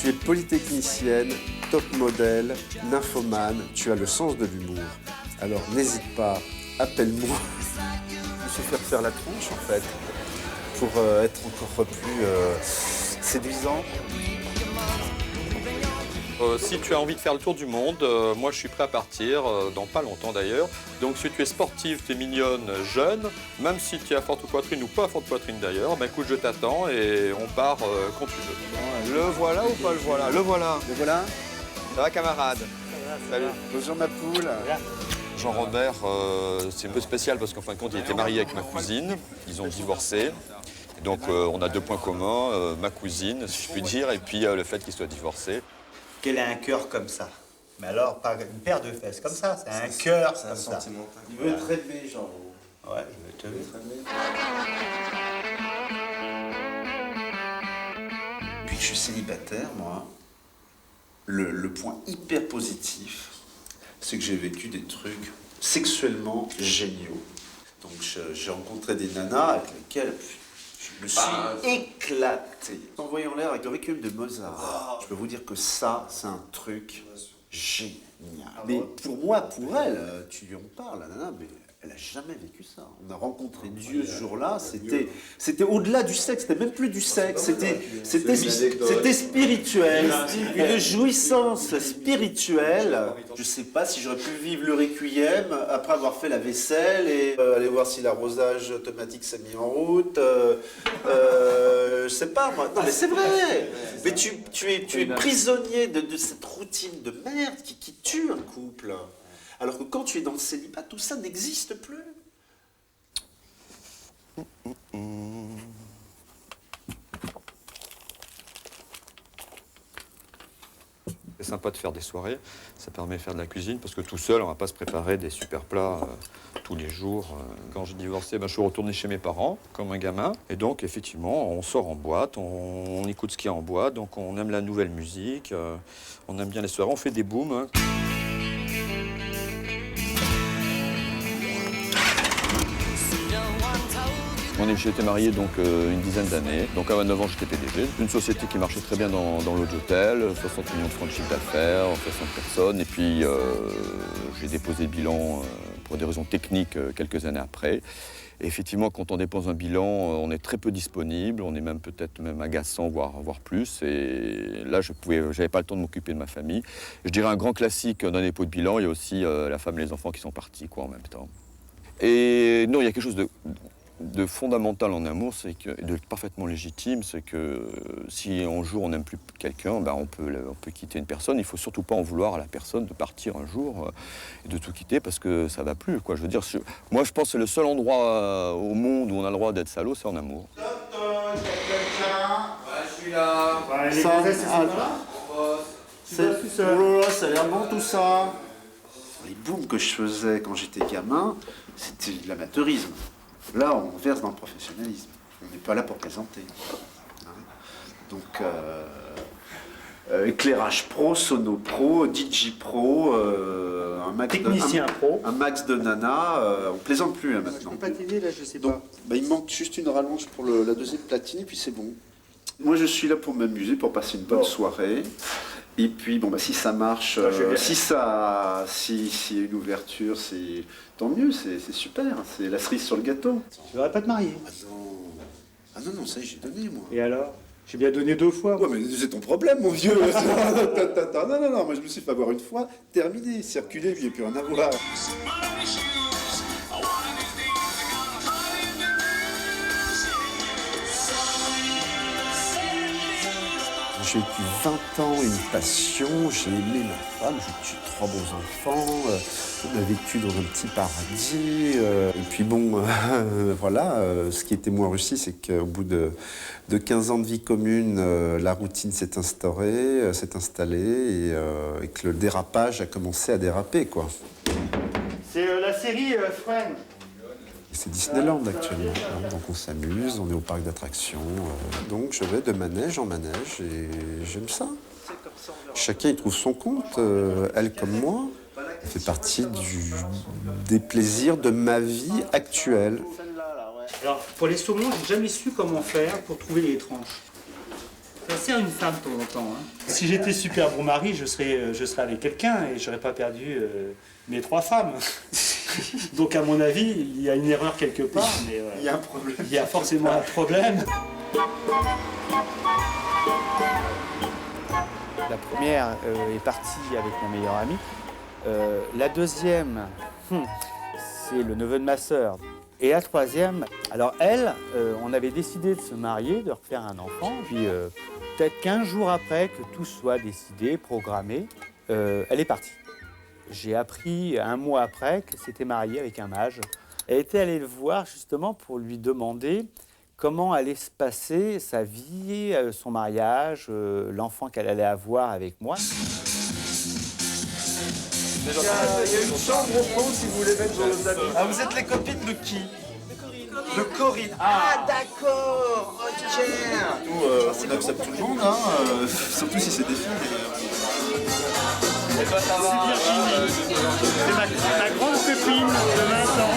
Tu es polytechnicienne, top modèle, nymphomane, tu as le sens de l'humour. Alors n'hésite pas, appelle-moi. Je me suis fait refaire la tronche en fait, pour être encore plus séduisant. Si tu as envie de faire le tour du monde, moi je suis prêt à partir, dans pas longtemps d'ailleurs. Donc si tu es sportive, tu es mignonne, jeune, même si tu as forte poitrine ou pas forte poitrine d'ailleurs, ben écoute, je t'attends et on part quand tu veux. Le voilà ou pas le voilà? Le voilà. Le voilà. Ça va camarade? Salut. Bonjour ma poule. Jean-Robert, c'est un peu spécial parce qu'en fin de compte, il était marié avec ma cousine. Ils ont divorcé. Donc on a 2 points communs, ma cousine, si je puis dire, et puis le fait qu'il soit divorcé. Qu'elle a un cœur comme ça. Mais alors, pas une paire de fesses comme ça, c'est un cœur comme ça. Il veut te rêver, Jean. Ouais, je veux te Depuis que je suis célibataire, moi, le point hyper positif, c'est que j'ai vécu des trucs sexuellement géniaux. Donc j'ai rencontré des nanas avec lesquelles je me suis éclaté. En voyant l'air avec le Requiem de Mozart, je peux vous dire que ça, c'est un truc génial. Mais pour moi, pour elle, tu lui en parles, la nana, mais elle n'a jamais vécu ça. On a rencontré Dieu ce jour-là, c'était au-delà du sexe, c'était même plus du sexe, c'était spirituel, une jouissance spirituelle. Je ne sais pas si j'aurais pu vivre le Requiem après avoir fait la vaisselle et aller voir si l'arrosage automatique s'est mis en route. Je sais pas moi. Non mais c'est vrai. Mais tu es prisonnier de cette routine de merde qui tue un couple. Alors que quand tu es dans le célibat, tout ça n'existe plus. C'est sympa de faire des soirées, ça permet de faire de la cuisine, parce que tout seul, on ne va pas se préparer des super plats tous les jours. Quand j'ai divorcé, je suis retourné chez mes parents, comme un gamin. Et donc, effectivement, on sort en boîte, on écoute ce qu'il y a en boîte, donc on aime la nouvelle musique, on aime bien les soirées, on fait des booms. Hein. J'ai été marié donc une dizaine d'années. Donc à 29 ans, j'étais PDG. Une société qui marchait très bien dans l'autre hôtel, 60 millions de francs de chiffre d'affaires, 60 personnes. Et puis j'ai déposé le bilan pour des raisons techniques quelques années après. Et effectivement, quand on dépose un bilan, on est très peu disponible, on est même peut-être même agaçant, voire plus. Et là, j'avais pas le temps de m'occuper de ma famille. Je dirais un grand classique d'un dépôt de bilan, il y a aussi la femme et les enfants qui sont partis en même temps. Et non, il y a quelque chose de fondamental en amour, c'est que, de parfaitement légitime, c'est que si un jour on n'aime plus quelqu'un, on peut quitter une personne. Il faut surtout pas en vouloir à la personne de partir un jour et de tout quitter parce que ça va plus. Quoi. Je veux dire, moi je pense que c'est le seul endroit au monde où on a le droit d'être salaud, c'est en amour. Ouais, je suis là. Ouais, ça a l'air bon tout ça. Les booms que je faisais quand j'étais gamin, c'était de l'amateurisme. Là, on verse dans le professionnalisme. On n'est pas là pour plaisanter. Hein. Donc, éclairage pro, sono pro, DJ pro, un max de nana. On plaisante plus là, maintenant. Je peux pas t'aider là, je sais Donc, pas. il manque juste une rallonge pour la deuxième platine et puis c'est bon. Moi, je suis là pour m'amuser, pour passer une bonne soirée. Et puis, si ça marche, s'il y a une ouverture, c'est tant mieux, c'est super, c'est la cerise sur le gâteau. Tu voudrais pas te marier? Ah non, ça y est, j'ai donné, moi. Et alors? J'ai bien donné 2 fois. Ouais, mais c'est ton problème, mon vieux. Non, moi je me suis fait avoir une fois, terminé, circuler, il n'y a plus rien à voir. J'ai eu 20 ans une passion, j'ai aimé ma femme, j'ai eu 3 beaux enfants, on a vécu dans un petit paradis. Et puis voilà, ce qui était moins réussi, c'est qu'au bout de 15 ans de vie commune, la routine s'est installée, et que le dérapage a commencé à déraper, quoi. C'est la série Friends. C'est Disneyland actuellement, donc on s'amuse, on est au parc d'attractions. Donc je vais de manège en manège et j'aime ça. Chacun y trouve son compte, elle comme moi. Ça fait partie des plaisirs de ma vie actuelle. Alors pour les saumons, j'ai jamais su comment faire pour trouver les tranches. Ça sert une femme de temps en temps. Hein. Si j'étais super bon mari, je serais avec quelqu'un et j'aurais pas perdu mes 3 femmes. Donc à mon avis, il y a une erreur quelque part, mais Il y a un problème. il y a forcément un problème. La première est partie avec mon meilleur ami. La deuxième, c'est le neveu de ma sœur. Et la troisième, alors elle, on avait décidé de se marier, de refaire un enfant. Puis peut-être 15 jours après que tout soit décidé, programmé, elle est partie. J'ai appris 1 mois après qu'elle s'était mariée avec un mage. Elle était allée le voir justement pour lui demander comment allait se passer sa vie, son mariage, l'enfant qu'elle allait avoir avec moi. Il y a une chambre au fond si vous voulez mettre vos habits. Ah, vous êtes les copines de qui? De Corinne. Ah, d'accord. Ok. On accepte tout le monde, hein, surtout si c'est des filles. Et toi, ça va? C'est Virginie. C'est ma grande copine de 20 ans.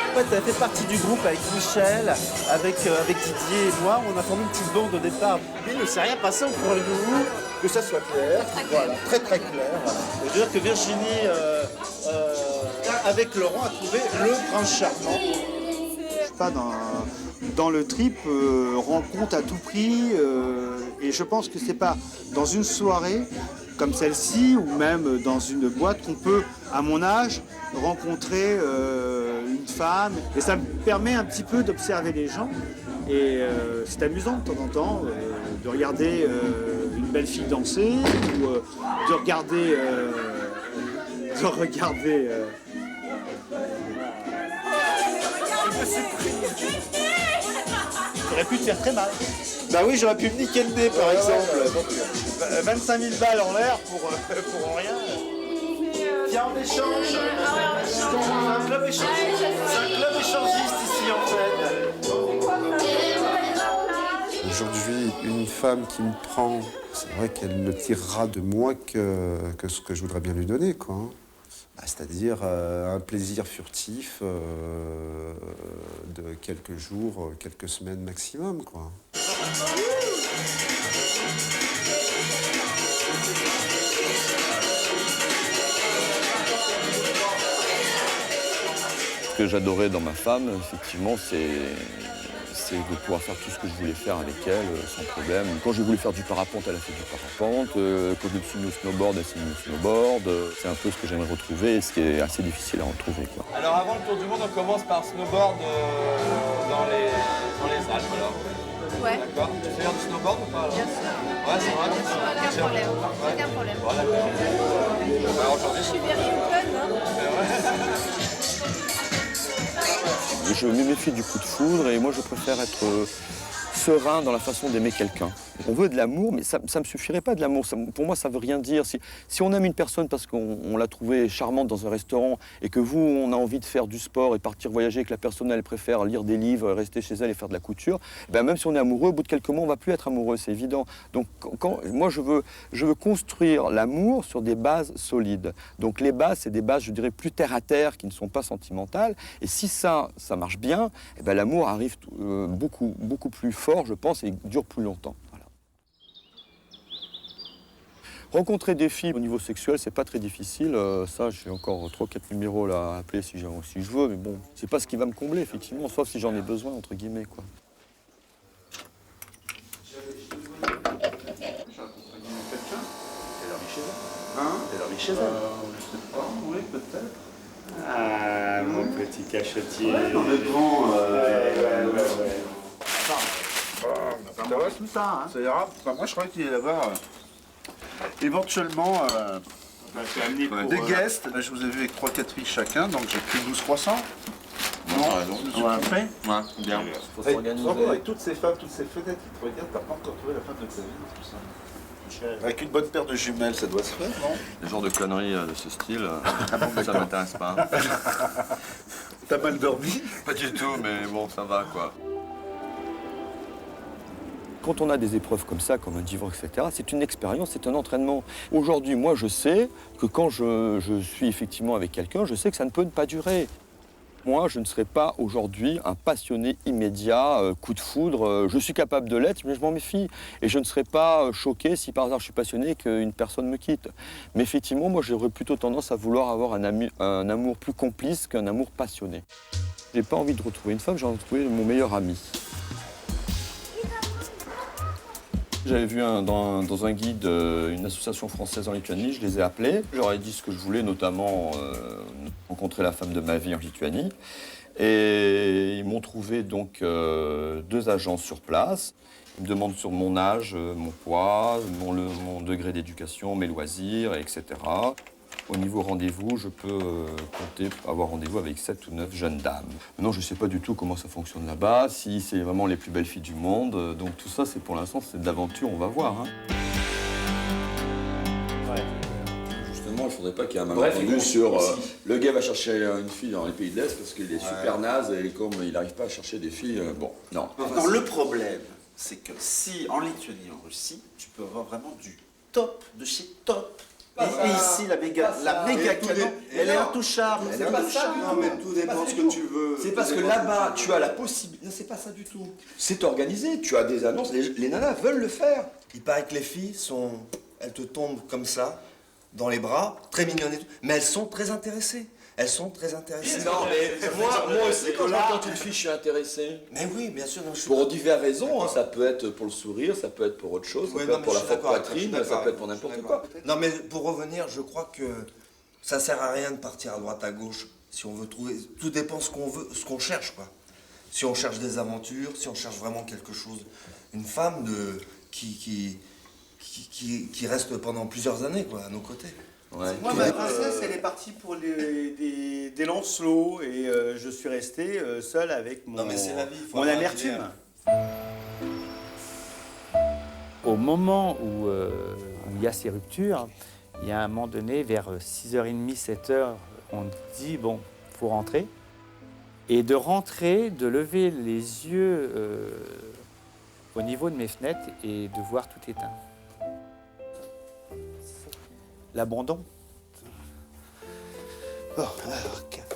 En fait, elle fait partie du groupe avec Michel, avec Didier et moi. On a formé une petite bande au départ. Il ne s'est rien passé entre nous, que ça soit clair. Voilà, très très clair. Voilà. Je veux dire que Virginie, avec Laurent, a trouvé le prince charmant. Je suis pas dans le trip rencontre à tout prix. Et je pense que c'est pas dans une soirée comme celle-ci ou même dans une boîte qu'on peut, à mon âge, rencontrer une femme. Et ça me permet un petit peu d'observer les gens. Et c'est amusant de temps en temps de regarder une belle fille danser ou de regarder... J'aurais pu te faire très mal. Bah oui, j'aurais pu me niquer le nez par exemple. Donc, 25 000 balles en l'air pour rien. Tiens, on échange. C'est un club échangiste ici en fait. Aujourd'hui, une femme qui me prend, c'est vrai qu'elle ne tirera de moi que ce que je voudrais bien lui donner, quoi. Bah, c'est-à-dire un plaisir furtif de quelques jours, quelques semaines maximum, quoi. Ce que j'adorais dans ma femme, effectivement, c'est de pouvoir faire tout ce que je voulais faire avec elle, sans problème. Quand j'ai voulu faire du parapente, elle a fait du parapente. Quand je me suis mis au snowboard, elle s'est mise au snowboard. C'est un peu ce que j'aimerais retrouver, et ce qui est assez difficile à retrouver, quoi. Alors avant le tour du monde, on commence par snowboard dans les Alpes alors. Ouais. D'accord. Tu sais faire du snowboard ou pas alors? Bien sûr. Ouais, c'est vrai. Aucun problème. Aucun problème. Voilà. Alors aujourd'hui, Je suis very open, hein. Je me méfie du coup de foudre et moi je préfère être serein dans la façon d'aimer quelqu'un. On veut de l'amour, mais ça ne me suffirait pas de l'amour. Pour moi, ça ne veut rien dire. Si on aime une personne parce qu'on l'a trouvée charmante dans un restaurant et que vous, on a envie de faire du sport et partir voyager, que la personne, elle préfère lire des livres, rester chez elle et faire de la couture, ben même si on est amoureux, au bout de quelques mois, on ne va plus être amoureux, c'est évident. Donc, moi, je veux construire l'amour sur des bases solides. Donc, les bases, c'est des bases, je dirais, plus terre-à-terre, qui ne sont pas sentimentales. Et si ça marche bien, eh ben, l'amour arrive beaucoup plus fort, je pense, et dure plus longtemps. Rencontrer des filles au niveau sexuel, c'est pas très difficile. Ça, j'ai encore 3-4 numéros là, à appeler si je veux, mais bon, c'est pas ce qui va me combler, effectivement, sauf si j'en ai besoin, entre guillemets, quoi. J'ai accompagné quelqu'un. Elle a dormi chez elle. Hein? Elle a dormi chez elle. Je sais pas, oui, peut-être. Ah, mon petit cachotier. Ouais, non, mais bon. ça va tout ça, hein. Ça ira. Enfin, moi, je crois qu'il y allait avoir éventuellement des guests. Je vous ai vu avec 3-4 filles chacun, donc j'ai pris 12 croissants. Non, on va après. Ouais, bien. Faut s'organiser. Avec toutes ces femmes, toutes ces fenêtres qui te regardent, t'as pas encore trouvé la femme de ta vie, tout ça. Avec une bonne paire de jumelles, ça doit se faire, non? Le genre de conneries de ce style, ça m'intéresse pas. T'as mal dormi? Pas du tout, mais bon, ça va, quoi. Quand on a des épreuves comme ça, comme un divorce, etc., c'est une expérience, c'est un entraînement. Aujourd'hui, moi, je sais que quand je suis effectivement avec quelqu'un, je sais que ça ne peut pas durer. Moi, je ne serais pas aujourd'hui un passionné immédiat, coup de foudre. Je suis capable de l'être, mais je m'en méfie. Et je ne serais pas choqué si par hasard je suis passionné et qu'une personne me quitte. Mais effectivement, moi, j'aurais plutôt tendance à vouloir avoir un amour plus complice qu'un amour passionné. J'ai pas envie de retrouver une femme, j'ai envie de retrouver mon meilleur ami. J'avais vu dans un guide une association française en Lituanie, je les ai appelés. Je leur ai dit ce que je voulais, notamment rencontrer la femme de ma vie en Lituanie. Et ils m'ont trouvé donc 2 agents sur place. Ils me demandent sur mon âge, mon poids, mon degré d'éducation, mes loisirs, etc. Au niveau rendez-vous, je peux compter avoir rendez-vous avec 7 ou 9 jeunes dames. Maintenant, je ne sais pas du tout comment ça fonctionne là-bas, si c'est vraiment les plus belles filles du monde. Donc tout ça, c'est pour l'instant, c'est de l'aventure, on va voir. Hein. Ouais. Justement, il ne faudrait pas qu'il y ait un malentendu sur le gars va chercher une fille dans les pays de l'Est parce qu'il est super naze et comme il n'arrive pas à chercher des filles, bon, non. Maintenant, le problème, c'est que si en Lituanie, en Russie, tu peux avoir vraiment du top, de chez top. Et ici, la méga canon, elle est intouchable. C'est pas ça du tout. Non, mais tout dépend ce que tu veux. C'est parce que là-bas, tu as la possibilité. Non, c'est pas ça du tout. C'est organisé, tu as des annonces, les nanas veulent le faire. Il paraît que les filles elles te tombent comme ça, dans les bras, très mignonnes et tout, mais elles sont très intéressées. Elles sont très intéressées. Non, mais moi aussi, quand j'entends une fille, je suis intéressé. Mais oui, bien sûr. Non, Pour diverses raisons, hein, ça peut être pour le sourire, ça peut être pour autre chose, ça peut être pour la forte poitrine, ça peut être pour n'importe quoi. Non, mais pour revenir, je crois que ça sert à rien de partir à droite, à gauche, si on veut trouver. Tout dépend ce qu'on veut, ce qu'on cherche, quoi. Si on cherche des aventures, si on cherche vraiment quelque chose, une femme qui reste pendant plusieurs années, quoi, à nos côtés. Ouais. Moi, ma princesse, elle est partie pour des Lancelots et je suis resté seul avec mon, Non, mais c'est la vie, faut mon avoir amertume. Au moment où il y a ces ruptures, il y a un moment donné, vers 6h30, 7h, on dit, bon, il faut rentrer. Et de rentrer, de lever les yeux au niveau de mes fenêtres et de voir tout éteint. L'abandon. Bon, alors, café.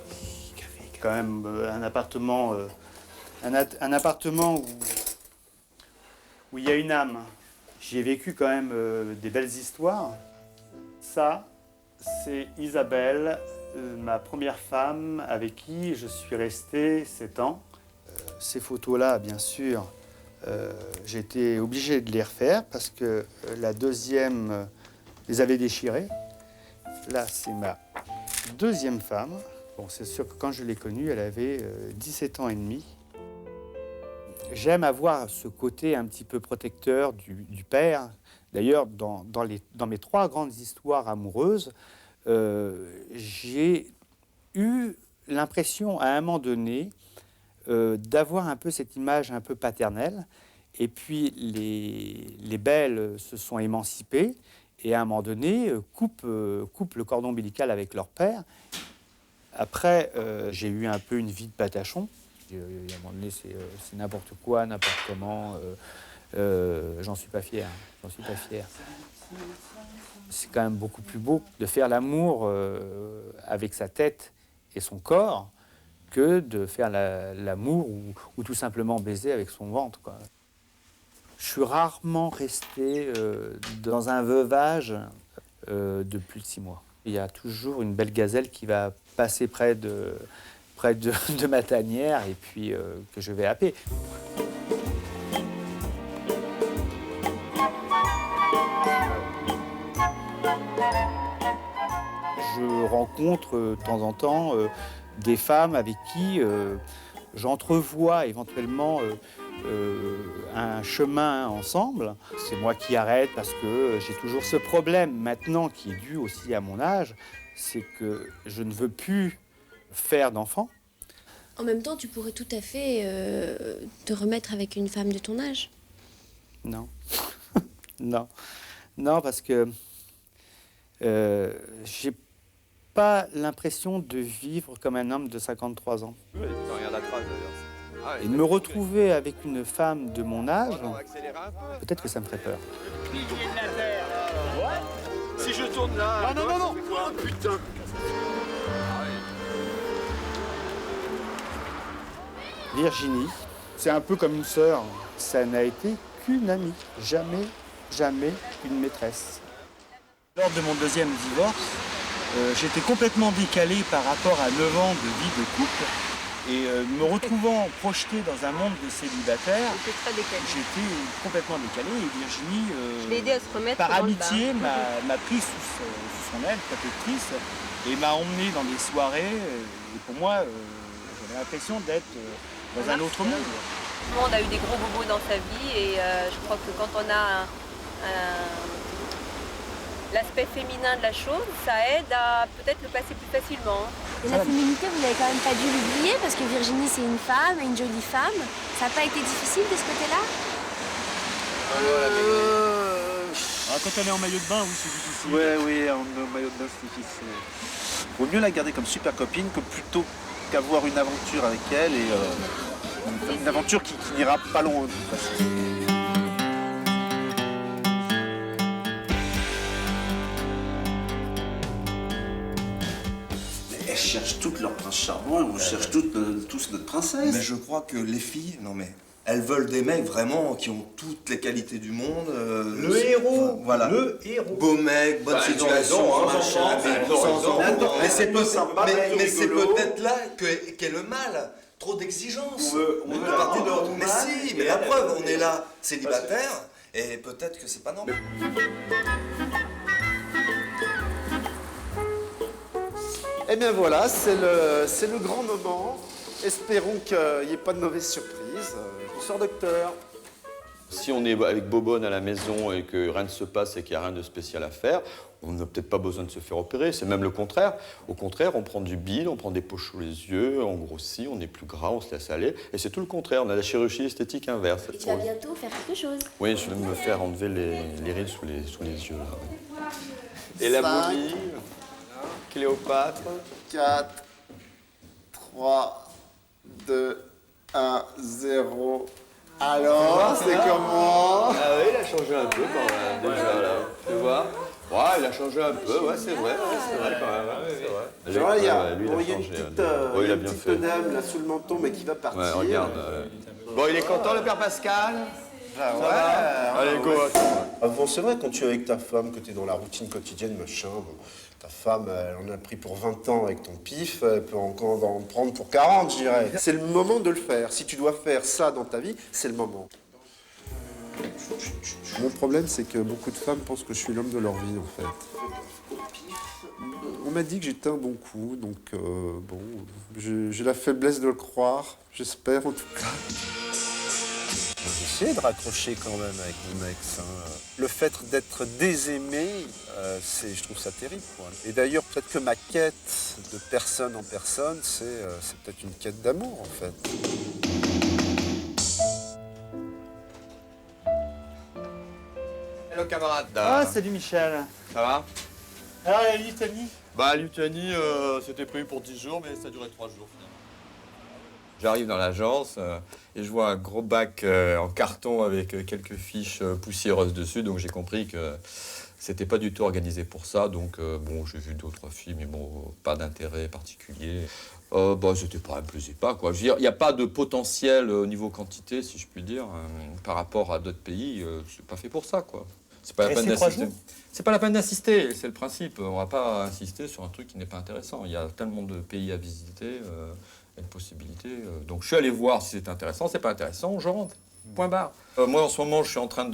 Quand même un appartement, un appartement où il y a une âme. J'y ai vécu quand même des belles histoires. Ça, c'est Isabelle, ma première femme avec qui je suis resté 7 ans. Ces photos-là, bien sûr, j'ai été obligé de les refaire parce que la deuxième les avait déchirées. Là, c'est ma deuxième femme. Bon, c'est sûr que quand je l'ai connue, elle avait 17 ans et demi. J'aime avoir ce côté un petit peu protecteur du père. D'ailleurs, dans mes 3 grandes histoires amoureuses, j'ai eu l'impression, à un moment donné, d'avoir un peu cette image un peu paternelle. Et puis, les belles se sont émancipées. Et à un moment donné, coupe le cordon ombilical avec leur père. Après, j'ai eu un peu une vie de patachon. À un moment donné, c'est n'importe quoi, n'importe comment. J'en suis pas fier. C'est quand même beaucoup plus beau de faire l'amour avec sa tête et son corps que de faire l'amour ou tout simplement baiser avec son ventre, quoi. Je suis rarement resté dans un veuvage de plus de 6 mois. Il y a toujours une belle gazelle qui va passer près de ma tanière et puis que je vais happer. Je rencontre de temps en temps des femmes avec qui j'entrevois éventuellement un chemin ensemble. C'est moi qui arrête parce que j'ai toujours ce problème maintenant qui est dû aussi à mon âge, c'est que je ne veux plus faire d'enfants. En même temps, tu pourrais tout à fait te remettre avec une femme de ton âge. Non. Non, parce que j'ai pas l'impression de vivre comme un homme de 53 ans. Et de me retrouver avec une femme de mon âge, peut-être que ça me ferait peur. Si je tourne là... Non, putain. Virginie, c'est un peu comme une sœur. Ça n'a été qu'une amie, jamais, jamais une maîtresse. Lors de mon deuxième divorce, j'étais complètement décalé par rapport à 9 ans de vie de couple. Et me retrouvant projeté dans un monde de célibataires, j'étais complètement décalé. Et Virginie, Je l'ai aidé à se remettre par dans le amitié, bain. m'a pris sous son aile, protectrice, et m'a emmené dans des soirées. Et pour moi, j'avais l'impression d'être dans un autre monde. Tout le monde a eu des gros bobos dans sa vie et je crois que quand on a l'aspect féminin de la chose, ça aide à peut-être le passer plus facilement. Et la féminité, vous n'avez quand même pas dû l'oublier parce que Virginie, c'est une femme, une jolie femme. Ça n'a pas été difficile de ce côté-là? Quand elle est en maillot de bain, oui, c'est difficile. Oui, en maillot de bain, c'est difficile. Vaut mieux la garder comme super copine que plutôt qu'avoir une aventure avec elle et une aventure qui n'ira pas loin de toute façon. Elles cherchent toutes leur prince charmant et on cherche tous notre princesse. Mais je crois que les filles, non mais, elles veulent des mecs vraiment qui ont toutes les qualités du monde. Le héros, enfin, voilà. le héros. Beau mec, bonne situation, machin, mais c'est peut-être là qu'est le mal. Trop d'exigences. On veut la partie de Mais si, mais la preuve, on est là, célibataire, et peut-être que c'est pas normal. Eh bien voilà, c'est le grand moment. Espérons qu'il n'y ait pas de mauvaise surprise. Bonsoir docteur. Si on est avec Bobonne à la maison et que rien ne se passe et qu'il n'y a rien de spécial à faire, on n'a peut-être pas besoin de se faire opérer. C'est même le contraire. Au contraire, on prend du bile, on prend des poches sous les yeux, on grossit, on est plus gras, on se laisse aller. Et c'est tout le contraire. On a la chirurgie esthétique inverse. Et tu vas bientôt faire quelque chose. Oui, je vais me faire enlever les rides sous les yeux. Là, oui. Et la momie, Cléopâtre. 4, 3, 2, 1, 0. Alors, c'est comment? Ah oui, il a changé un peu quand même, déjà, là. Tu vois? Ouais, il a changé un peu, ouais, c'est vrai quand même. Ouais, c'est vrai. Je vois, il y a, Lui, bon, il y a une changé, petite, ouais, il a une bien petite fait. dame là sous le menton, mais qui va partir. Ouais, regarde. Bon, il est content, le père Pascal? Ah, ouais. Allez, go. Ah, bon, c'est vrai, quand tu es avec ta femme, que tu es dans la routine quotidienne, machin, bon, ta femme, elle en a pris pour 20 ans avec ton pif, elle peut encore en prendre pour 40, je dirais. C'est le moment de le faire. Si tu dois faire ça dans ta vie, c'est le moment. Mon problème, c'est que beaucoup de femmes pensent que je suis l'homme de leur vie, en fait. On m'a dit que j'étais un bon coup, donc bon, j'ai la faiblesse de le croire, j'espère en tout cas. J'essaie de raccrocher quand même avec mon ex. Hein. Le fait d'être désaimé, je trouve ça terrible. Quoi. Et d'ailleurs, peut-être que ma quête de personne en personne, c'est peut-être une quête d'amour, en fait. Hello, camarade. Ah, salut Michel. Ça va? Alors, la Lituanie? Bah, Lituanie, c'était prévu pour 10 jours, mais ça a duré 3 jours, finalement. J'arrive dans l'agence et je vois un gros bac en carton avec quelques fiches poussiéreuses dessus, donc j'ai compris que c'était pas du tout organisé pour ça. Donc bon, j'ai vu 2 ou 3 filles, mais bon, pas d'intérêt particulier. Bah, c'était pas, ça me plaisait pas, quoi. Je veux dire, il n'y a pas de potentiel au niveau quantité, si je puis dire, par rapport à d'autres pays. C'est pas fait pour ça, quoi. C'est pas la peine d'assister. C'est pas la peine d'assister, c'est le principe. On va pas insister sur un truc qui n'est pas intéressant. Il y a tellement de pays à visiter. Une possibilité. Donc je suis allé voir si c'était intéressant. C'est pas intéressant, je rentre. Point barre. Moi en ce moment, je suis en train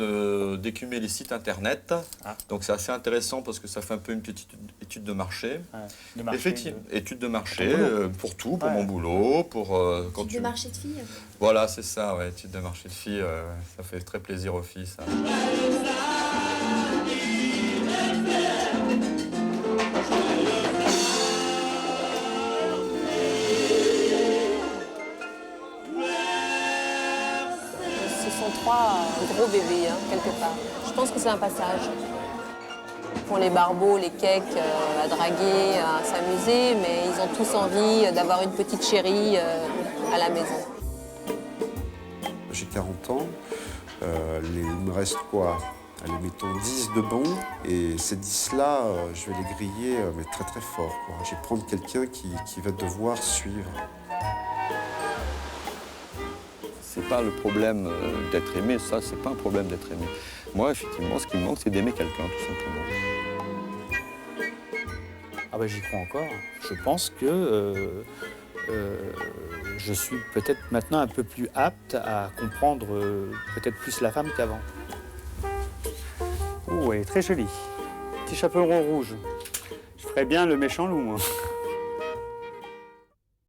d'écumer les sites internet. Donc c'est assez intéressant parce que ça fait un peu une petite étude de marché. Effectivement, étude de marché pour tout, pour mon boulot, pour quand Étude de marché de filles. Voilà, c'est ça, ouais, étude de marché de filles. Ça fait très plaisir aux filles, ça. Ce sont 3 gros bébés, hein, quelque part. Je pense que c'est un passage. Ils font les barbeaux, les cakes, à draguer, à s'amuser, mais ils ont tous envie d'avoir une petite chérie à la maison. J'ai 40 ans, il me reste quoi? Allez, mettons 10 de bons, et ces 10-là, je vais les griller, mais très très fort, quoi. Je vais prendre quelqu'un qui va devoir suivre. c'est pas le problème d'être aimé, ça, c'est pas un problème d'être aimé. Moi, effectivement, ce qui me manque, c'est d'aimer quelqu'un, tout simplement. Ah bah j'y crois encore. Je pense que je suis peut-être maintenant un peu plus apte à comprendre peut-être plus la femme qu'avant. Oh, elle est très jolie. Petit chaperon rouge. Je ferais bien le méchant loup, moi.